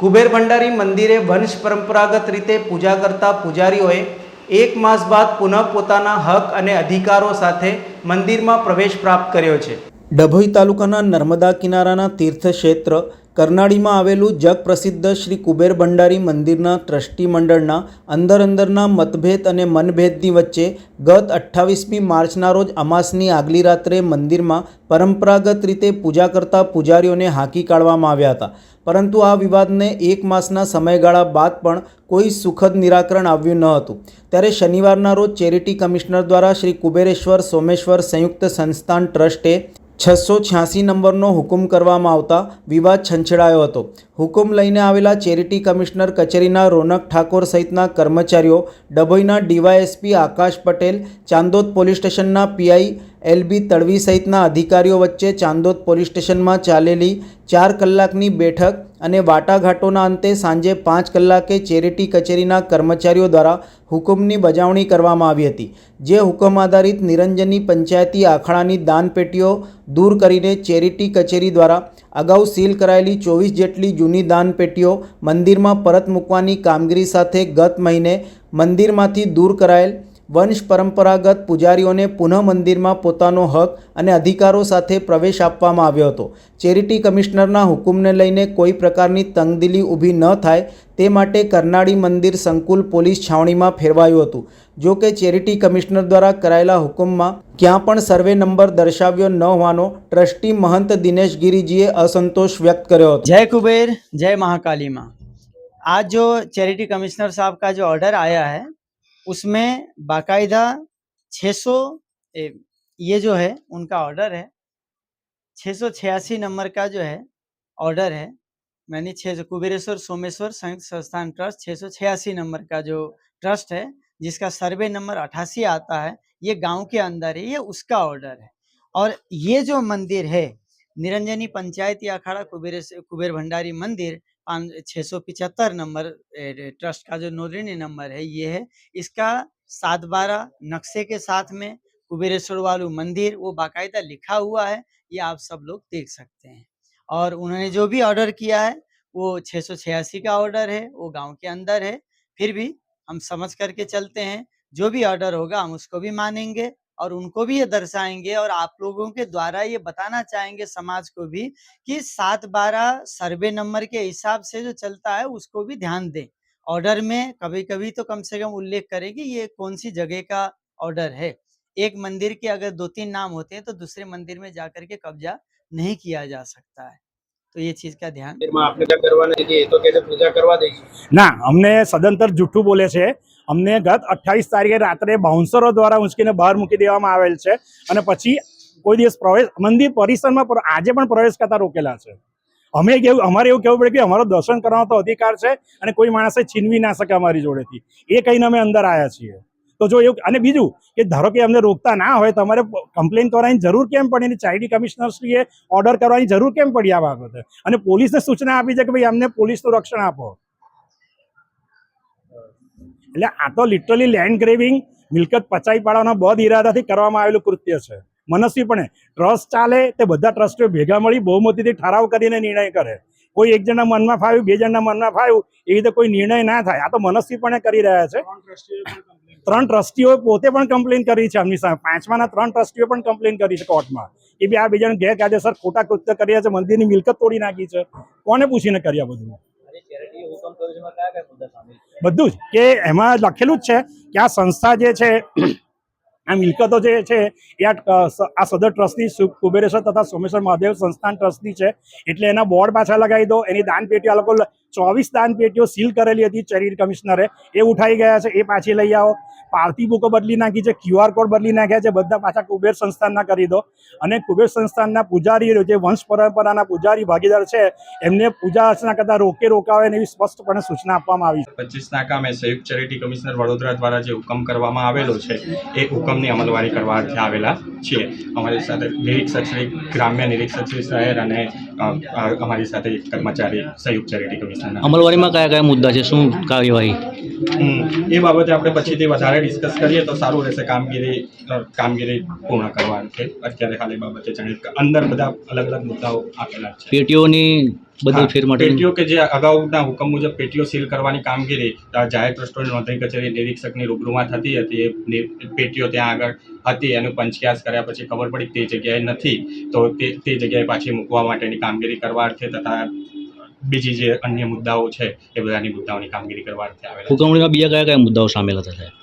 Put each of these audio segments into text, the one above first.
કુબેર ભંડારી મંદિરે વંશ પરંપરાગત રીતે પૂજા કરતા પૂજારીઓએ એક માસ બાદ પુનઃ પોતાના હક અને અધિકારો સાથે મંદિરમાં પ્રવેશ પ્રાપ્ત કર્યો છે। ડભોઈ તાલુકાના નર્મદા કિનારાના તીર્થક્ષેત્ર કરનાળીમાં આવેલું જગપ્રસિદ્ધ શ્રી કુબેર ભંડારી મંદિરના ટ્રસ્ટી મંડળના અંદરના મતભેદ અને મનભેદની વચ્ચે ગત 28મી માર્ચના રોજ અમાસની આગલી રાત્રે મંદિરમાં પરંપરાગત રીતે પૂજા કરતા પૂજારીઓને હાંકી કાઢવામાં આવ્યા હતા, પરંતુ આ વિવાદને એક માસના સમયગાળા બાદ પણ કોઈ સુખદ નિરાકરણ આવ્યું ન હતું। ત્યારે શનિવારના રોજ ચેરિટી કમિશનર દ્વારા શ્રી કુબેરેશ્વર સોમેશ્વર સંયુક્ત સંસ્થાન ટ્રસ્ટે 686 નંબરનો હુકમ કરવામાં આવતા વિવાદ છંછેડાયો હતો। હુકમ લઈને આવેલા ચેરિટી કમિશનર કચેરીના રોનક ઠાકોર સહિતના કર્મચારીઓ, ડભોઈના ડીવાયએસપી આકાશ પટેલ, ચાંદોદ પોલીસ સ્ટેશનના પીઆઈ એલબી તડવી સહિતના અધિકારીઓ વચ્ચે ચાંદોદ પોલીસ સ્ટેશનમાં ચાલેલી 4 કલાકની બેઠક અને વાટાઘાટોના અંતે સાંજે 5 કલાકે ચેરિટી કચેરીના કર્મચારીઓ દ્વારા હુકમની બજાવણી કરવામાં આવી હતી। જે હુકમ આધારિત નિરંજની પંચાયતી આખાડાની દાનપેટીઓ દૂર કરીને ચેરિટી કચેરી દ્વારા અગાઉ સીલ કરાયેલી 24 જેટલી જૂની દાનપેટીઓ મંદિરમાં પરત મૂકવાની કામગીરી સાથે ગત મહિને મંદિરમાંથી દૂર કરાયેલ વંશ પરંપરાગત પૂજારીઓને પુનઃ મંદિરમાં પોતાનો હક અને અધિકારો સાથે પ્રવેશ આપવામાં આવ્યો હતો। ચેરિટી કમિશનરના હુકમને લઈને કોઈ પ્રકારની તંગદિલી ઊભી ન થાય તે માટે કરનાળી મંદિર સંકુલ પોલીસ છાવણીમાં ફેરવાયું હતું। જો કે ચેરિટી કમિશનર દ્વારા કરાયેલા હુકમમાં ક્યાં પણ સર્વે નંબર દર્શાવ્યો ન હોવાનો ટ્રસ્ટી महंत दिनेश गिरिजीए असंतोष व्यक्त કર્યો હતો। जय कुबेर जय महाकाली माँ। आज जो चैरिटी कमिश्नर साहब का जो ऑर्डर आया है उसमें बाकायदा 600 ये जो है उनका ऑर्डर है 686 नंबर का जो है ऑर्डर है, मैंने कुबेरेश्वर सोमेश्वर संयुक्त संस्थान ट्रस्ट 686 नंबर का जो ट्रस्ट है जिसका सर्वे नंबर 88 आता है, ये गांव के अंदर है, ये उसका ऑर्डर है। और ये जो मंदिर है निरंजनी पंचायती अखाड़ा कुबेर भंडारी मंदिर 675 नंबर ट्रस्ट का जो नोंदणी नंबर है ये है, इसका 7/12 नक्शे के साथ में कुबेरेश्वर वालू मंदिर वो बाकायदा लिखा हुआ है, ये आप सब लोग देख सकते हैं। और उन्होंने जो भी ऑर्डर किया है वो 686 का ऑर्डर है, वो गांव के अंदर है। फिर भी हम समझ करके चलते हैं, जो भी ऑर्डर होगा हम उसको भी मानेंगे और उनको भी ये दर्शाएंगे और आप लोगों के द्वारा ये बताना चाहेंगे समाज को भी कि 7/12 सर्वे नंबर के हिसाब से जो चलता है उसको भी ध्यान दें। ऑर्डर में कभी कभी तो कम से कम उल्लेख करें कि ये कौन सी जगह का ऑर्डर है। एक मंदिर के अगर 2-3 नाम होते हैं तो दूसरे मंदिर में जाकर के कब्जा नहीं किया जा सकता है, तो ये चीज का ध्यान आपने क्या करवाना चाहिए तो कैसे पूजा करवा देगी ना। हमने सदंतर जूठू बोले छे। अमने गत 28 तारीखे रात्रे बाउंसरो द्वारा उंचकीने बहार मूकी देवामां आवेल छे अने पछी कोई दिवस प्रवेश मंदिर परिसरमां आजे पण प्रवेश करता रोकेला छे। अमे अमारे एवुं कहेवुं पड़े कि अमारो दर्शन करवानो तो अधिकार छे अने कोई माणसे छीनवी ना शके अमारी जोडेथी, ए कहीने अमे अंदर आया छीए। तो जो एवुं अने बीजुं के धारो के अમને रोकता ना होय तो अमारे कम्प्लेन करवानी जरूर केम पड़ी, चैरिटी कमिश्नरश्रीए ऑर्डर करवानी जरूर केम पड़ी आ बाबते, अने पोलीसने सूचना आपी छे के भाई अમને पोलीसनुं रक्षण आपो। એટલે આ તો લિટરલી લેન્ડ ગ્રેવિંગ મિલકત પચાવી પાડવાના બદ ઇરાદાથી કરવામાં આવેલું કૃત્ય છે। મનસ્વીપણે ટ્રસ્ટ ચાલે તે બધા ટ્રસ્ટીઓ ભેગા મળી બહુમતીથી ઠરાવ કરીને નિર્ણય કરે। કોઈ એક જણના મનમાં ફાવ્યું, બે જણના મનમાં ફાવ્યું એ રીતે કોઈ નિર્ણય ના થાય। આ તો મનસ્વીપણે કરી રહ્યા છે। 3 ટ્રસ્ટીઓ પોતે પણ કમ્પ્લેન કરી છે આમની સામે, 5માના 3 ટ્રસ્ટીઓ પણ કમ્પ્લેન કરી છે કોર્ટમાં કે બી આ બે જણ ગેરકાયદેસર ખોટા કૃત્ય કર્યા છે, મંદિરની મિલકત તોડી નાખી છે। કોને પૂછીને કર્યા બધું? બધું જ કે એમાં લખેલું જ છે કે આ સંસ્થા જે છે આ મિલકતો જે છે એ આ સદર ટ્રસ્ટની કુબેરેશ્વર તથા સોમેશ્વર મહાદેવ સંસ્થાન ટ્રસ્ટની છે, એટલે એના બોર્ડ પાછા લગાવી દો। એની દાનપેટીઓ આ લોકો 24 દાનપેટીઓ સીલ કરેલી હતી ચેરિટી કમિશનરે, એ ઉઠાઈ ગયા છે, એ પાછી લઈ આવો। પાવતી બુકો બદલી નાખી છે, QR કોડ બદલી નાખ્યા છે, બધા પાછા કુબેર સંસ્થાનના કરી દો। અને કુબેર સંસ્થાનના પૂજારી જે વંશ પરંપરાના પૂજારી ભાગીદાર છે એમને પૂજા અર્ચના કરતા રોકાવે એવી સ્પષ્ટપણે સૂચના આપવામાં આવી છે। 25 નાકામે સંયુક્ત ચેરિટી કમિશનર વડોદરા દ્વારા જે હુકમ કરવામાં આવેલો છે એ હુકમની અમલવારી કરવા આવેલા છીએ। અમારી સાથે નિરીક્ષક શ્રી ગ્રામ્ય નિરીક્ષક શ્રી શહેર અને અમારી સાથે કર્મચારી સંયુક્ત ચેરિટી કમિશનરના અમલવારીમાં કયા કયા મુદ્દા છે, શું કાર્યવાહી એ બાબતે આપણે પછીથી વધારે ડિસ્કસ કરીએ તો સારું રહેશે। કામગીરી પૂર્ણ કરવાની છે અત્યારે હાલ એ બાબતે જાણીએ। અંદર બધા અલગ અલગ મુદ્દાઓ આપેલા છે। પેટીઓની બદલ ફેર માટે પેટીઓ કે જે અગાઉના હુકમ મુજબ પેટીઓ સીલ કરવાની કામગીરી જાહેર ટ્રસ્ટોની નોંધણી કચેરી નિરીક્ષકની રૂબરૂમાં થતી હતી. એ પેટીઓ ત્યાં આગળ હતી, એનું પંચક્યાસ કર્યા પછી ખબર પડી તે જગ્યાએ નથી, તો તે જગ્યાએ પાછી મૂકવા માટેની કામગીરી કરવા અર્થે તથા બીજી જે અન્ય મુદ્દાઓ છે એ બધાની મુદ્દાઓની કામગીરી કરવા અર્થે આવેલા છે. હુકમણીમાં બીજા કયા કયા મુદ્દાઓ સામેલ હતા સાહેબ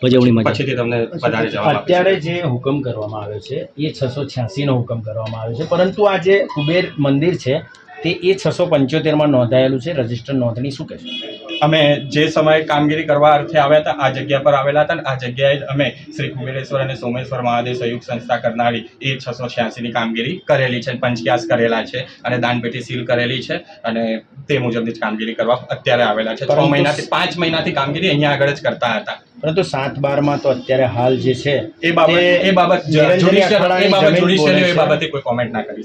વજવણીમાં? પછીથી તમને વધારે જવાબ આપીશ. અત્યારે જે હુકમ કરવામાં આવ્યો છે એ 686 નો હુકમ કરવામાં આવ્યો છે, પરંતુ આ જે કુબેર મંદિર છે તે એ 675 નોંધાયેલું છે. રજિસ્ટર નોંધણી શું કહેશો? અમે જે સમયે કામગીરી કરવા અર્થે આવ્યા હતા આ જગ્યા પર આવેલા હતા, અને આ જગ્યાએ જ અમે શ્રી કુબેરેશ્વર અને સોમેશ્વર મહાદેવ સંયુક્ત સંસ્થા કરનારી એ 686ની કામગીરી કરેલી છે, પંચક્યાસ કરેલા છે અને દાનપેટી સીલ કરેલી છે, અને તે મુજબની જ કામગીરી કરવા અત્યારે આવેલા છે. 6 મહિનાથી 5 મહિનાથી કામગીરી અહીંયા આગળ જ કરતા હતા. પરંતુ 7/12 તો અત્યારે હાલ જે છે એ બાબત નિરંજની અખાડાની જમીન બોલે જુડિશિયલી એ છે. બાબતે કોઈ કોમેન્ટ ના કરી.